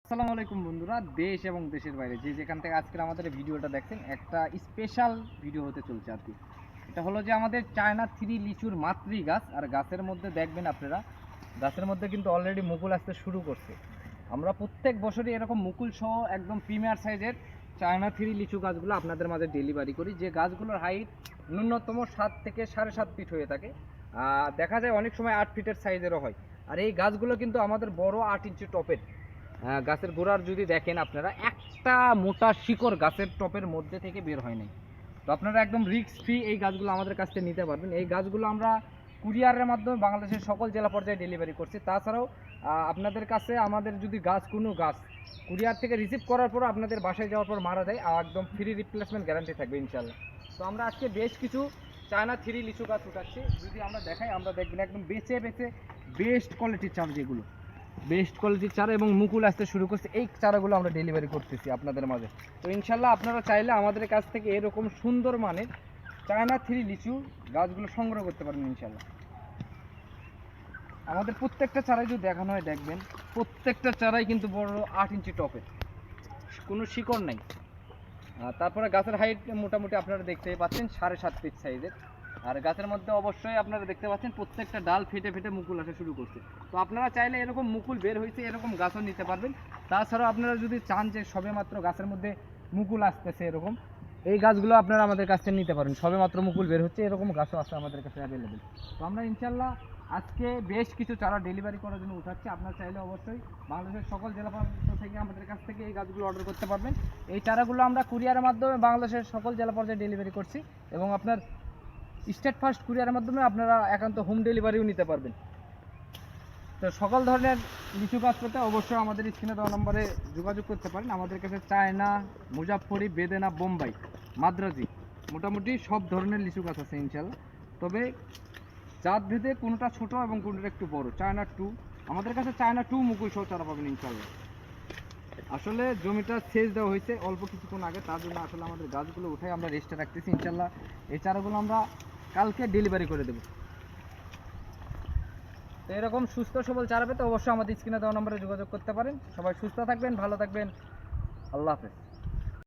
আসসালামু আলাইকুম বন্ধুরা, দেশ এবং দেশের বাইরে যে যেখান থেকে আজকের আমাদের ভিডিওটা দেখছেন, একটা স্পেশাল ভিডিও হতে চলছে আর কি। এটা হলো যে আমাদের চায়না থ্রি লিচুর মাতৃ গাছ, আর গাছের মধ্যে দেখবেন আপনারা, গাছের মধ্যে কিন্তু অলরেডি মুকুল আসতে শুরু করছে। আমরা প্রত্যেক বছরই এরকম মুকুল সহ একদম প্রিমিয়ার সাইজের চায়না থ্রি লিচু গাছগুলো আপনাদের মাঝে ডেলিভারি করি, যে গাছগুলোর হাইট ন্যূনতম 7 থেকে 7.5 ফিট হয়ে থাকে। দেখা যায় অনেক সময় 8 ফিটের সাইজেরও হয়। আর এই গাছগুলো কিন্তু আমাদের বড় 8 ইঞ্চি টপের। গাছের গোড়ার যদি দেখেন আপনারা, একটা মোটা শিকড় গাছের টপের মধ্যে থেকে বের হয় নাই। তো আপনারা একদম রিস্ক ফ্রি এই গাছগুলো আমাদের কাছ থেকে নিতে পারবেন। এই গাছগুলো আমরা কুরিয়ারের মাধ্যমে বাংলাদেশের সকল জেলা পর্যায়ে ডেলিভারি করছি। তাছাড়াও আপনাদের কাছে আমাদের যদি কোনো গাছ কুরিয়ার থেকে রিসিভ করার পর আপনাদের বাসায় যাওয়ার পর মারা যায়, একদম ফ্রি রিপ্লেসমেন্ট গ্যারান্টি থাকবে ইনশাল্লাহ। তো আমরা আজকে বেশ কিছু চায়না থ্রি লিচু গাছ উঠাচ্ছি। যদি আমরা দেখাই, আমরা দেখবেন একদম বেছে বেছে বেস্ট কোয়ালিটির চারা, যেগুলো বেস্ট কোয়ালিটির চারা এবং মুকুল আসতে শুরু করছে, এই চারাগুলো আমরা ডেলিভারি করতেছি আপনাদের মাঝে। তো ইনশাল্লাহ আপনারা চাইলে আমাদের কাছ থেকে এরকম সুন্দর মানের চায়না থ্রি লিচু গাছগুলো সংগ্রহ করতে পারবেন ইনশাল্লাহ। আমাদের প্রত্যেকটা চারাই যদি দেখানো হয়, দেখবেন প্রত্যেকটা চারাই কিন্তু বড় 8 ইঞ্চি টপের, কোনো শিকড় নাই। তারপরে গাছের হাইট মোটামুটি আপনারা দেখতেই পাচ্ছেন 7.5 ফিট সাইজের। আর গাছের মধ্যে অবশ্যই আপনারা দেখতে পাচ্ছেন প্রত্যেকটা ডাল ফেটে ফেটে মুকুল আসা শুরু করছে। তো আপনারা চাইলে এরকম মুকুল বের হয়েছে এরকম গাছও নিতে পারবেন। তাছাড়াও আপনারা যদি চান যে সবেমাত্র গাছের মধ্যে মুকুল আসতেছে এরকম, এই গাছগুলো আপনারা আমাদের কাছ থেকে নিতে পারেন। সবেমাত্র মুকুল বের হচ্ছে এরকম গাছও আছে আমাদের কাছে অ্যাভেলেবেল। তো আমরা ইনশাল্লাহ আজকে বেশ কিছু চারা ডেলিভারি করার জন্য উঠাচ্ছি। আপনারা চাইলে অবশ্যই বাংলাদেশের সকল জেলা পর্যায় থেকে আমাদের কাছ থেকে এই গাছগুলো অর্ডার করতে পারবেন। এই চারাগুলো আমরা কুরিয়ারের মাধ্যমে বাংলাদেশের সকল জেলা পর্যায়ে ডেলিভারি করছি, এবং আপনার স্টেট ফার্স্ট কুরিয়ারের মাধ্যমে আপনারা একান্ত হোম ডেলিভারিও নিতে পারবেন। তো সকল ধরনের লিচু গাছ পেতে অবশ্যই আমাদের স্ক্রিনে দেওয়া নম্বরে যোগাযোগ করতে পারেন। আমাদের কাছে চায়না, মুজাফফরি, বেদেনা, বোম্বাই, মাদ্রাজি মোটামুটি সব ধরনের লিচু গাছ আছে ইনশাল্লাহ। তবে জাত ভেদে কোনোটা ছোট এবং কোনোটা একটু বড়। চায়না টু, আমাদের কাছে চায়না টু মুকুল সহ চারা পাবেন ইনশাল্লাহ। আসলে জমিটা সেচ দেওয়া হয়েছে অল্প কিছুক্ষণ আগে, তার জন্য আসলে আমাদের গাছগুলো উঠে আমরা রেস্টে রাখতেছি। ইনশাল্লাহ এই চারাগুলো আমরা কালকে ডেলিভারি করে দেবো। তো এরকম সুস্থ সবল চারা পেতে অবশ্যই আমাদের স্ক্রিনে দেওয়া নম্বরে যোগাযোগ করতে পারেন। সবাই সুস্থ থাকবেন, ভালো থাকবেন, আল্লাহ হাফেজ।